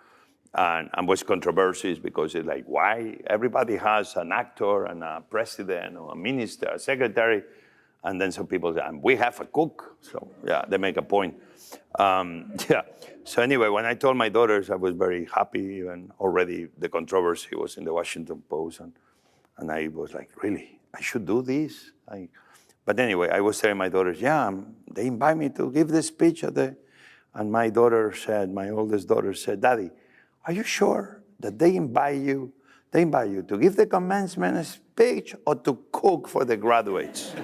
Speaker 3: and was controversies because it's like, why everybody has an actor and a president or a minister, a secretary, and then some people say, we have a cook. So yeah, they make a point. Yeah. So anyway, when I told my daughters, I was very happy, and already the controversy was in the Washington Post, and I was like, really, I should do this? But anyway, I was telling my daughters, yeah, they invite me to give the speech and my oldest daughter said, Daddy, are you sure that they invite you to give the commencement speech or to cook for the graduates?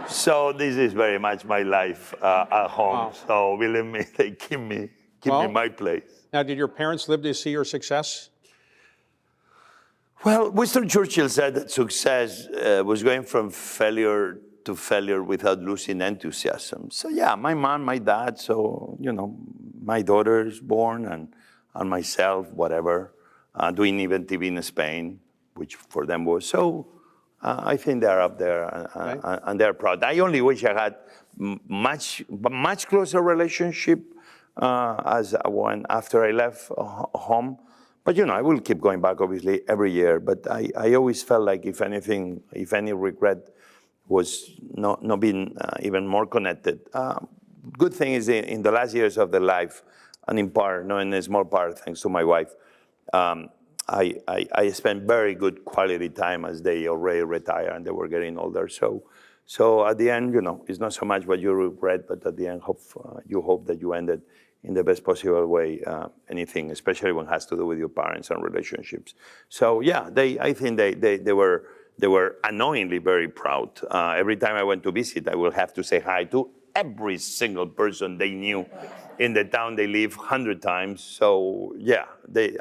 Speaker 3: So this is very much my life at home.
Speaker 2: Wow.
Speaker 3: So believe me, they keep me my place.
Speaker 2: Now, did your parents live to see your success?
Speaker 3: Well, Winston Churchill said that success was going from failure to failure without losing enthusiasm. So yeah, my mom, my dad, so my daughter's born and myself, whatever, doing even TV in Spain, which for them was so. I think they're up there and they're proud. I only wish I had much closer relationship as when after I left home. But I will keep going back obviously every year. But I always felt like if any regret was not being even more connected. Good thing is in the last years of their life, and in part, in a small part, thanks to my wife. I spent very good quality time as they already retired and they were getting older. So at the end, it's not so much what you regret, but at the end, you hope that you ended in the best possible way. Anything, especially when it has to do with your parents and relationships. So yeah, I think they were annoyingly very proud. Every time I went to visit, I will have to say hi to every single person they knew in the town they live 100 times. So yeah,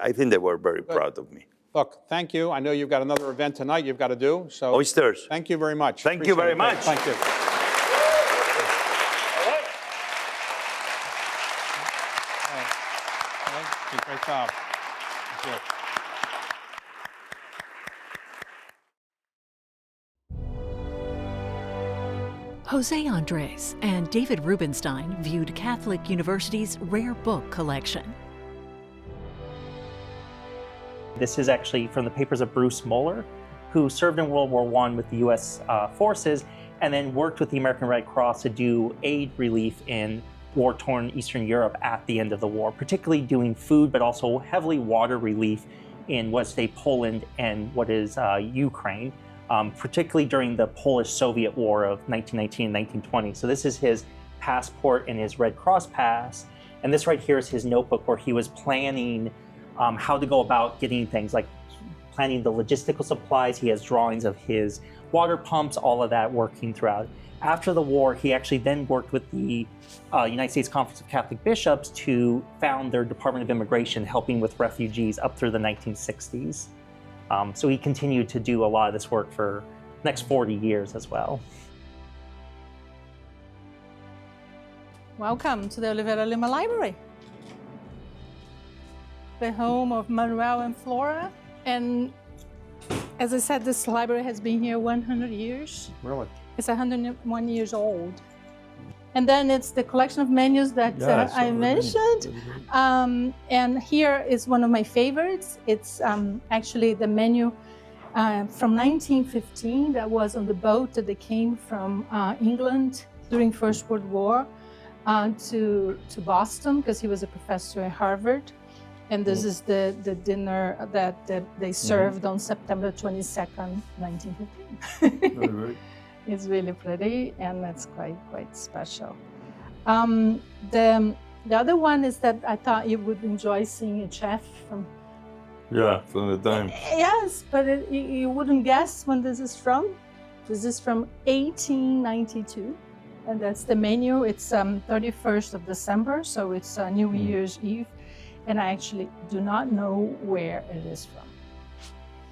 Speaker 3: I think they were very proud of me.
Speaker 2: Look, thank you. I know you've got another event tonight you've got to do. So
Speaker 3: Oysters.
Speaker 2: Thank you very much.
Speaker 3: Thank you very much.
Speaker 2: Thank you. Great job. Thank you.
Speaker 4: José Andrés and David Rubenstein viewed Catholic University's rare book collection.
Speaker 5: This is actually from the papers of Bruce Moeller, who served in World War I with the U.S. forces and then worked with the American Red Cross to do aid relief in war-torn Eastern Europe at the end of the war, particularly doing food, but also heavily water relief in what's today Poland and what is Ukraine, particularly during the Polish-Soviet War of 1919 and 1920. So this is his passport and his Red Cross pass. And this right here is his notebook where he was planning how to go about getting things like planning the logistical supplies. He has drawings of his water pumps, all of that working throughout. After the war, he actually then worked with the United States Conference of Catholic Bishops to found their Department of Immigration, helping with refugees up through the 1960s. So he continued to do a lot of this work for the next 40 years as well.
Speaker 6: Welcome to the Oliveira Lima Library, the home of Manuel and Flora. And as I said, this library has been here 100 years.
Speaker 2: Really?
Speaker 6: It's 101 years old. And then it's the collection of menus that I mentioned. And here is one of my favorites. It's actually the menu from 1915 that was on the boat that they came from England during First World War to Boston, because he was a professor at Harvard. And this is the dinner that they served on September 22nd, 1915. It's really pretty, and it's quite special. The other one is that I thought you would enjoy seeing a chef from.
Speaker 7: Yeah, from the time.
Speaker 6: Yes, but you wouldn't guess when this is from. This is from 1892, and that's the menu. It's 31st of December, so it's New Year's Eve. And I actually do not know where it is from.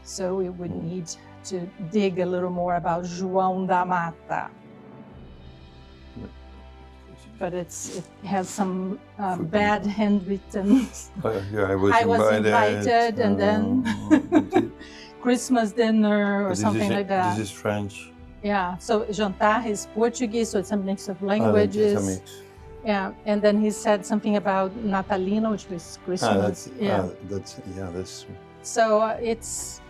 Speaker 6: So we would need to dig a little more about João da Mata. But it has some bad handwritten.
Speaker 7: Yeah,
Speaker 6: I was invited, and then Christmas dinner or something like that.
Speaker 7: This is French.
Speaker 6: Yeah, so jantar is Portuguese, so it's a mix of languages.
Speaker 7: It's a mix.
Speaker 6: Yeah, and then he said something about Natalino, which was Christmas.
Speaker 7: That's.
Speaker 6: So it's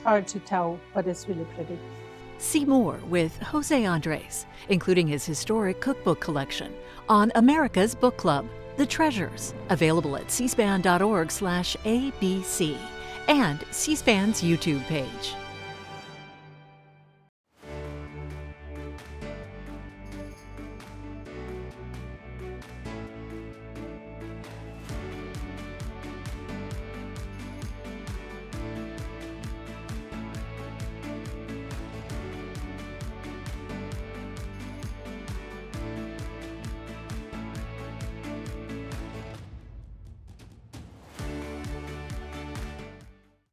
Speaker 6: hard to tell, but it's really pretty.
Speaker 4: See more with José Andrés, including his historic cookbook collection, on America's Book Club, The Treasures, available at cspan.org/abc, and C-SPAN's YouTube page.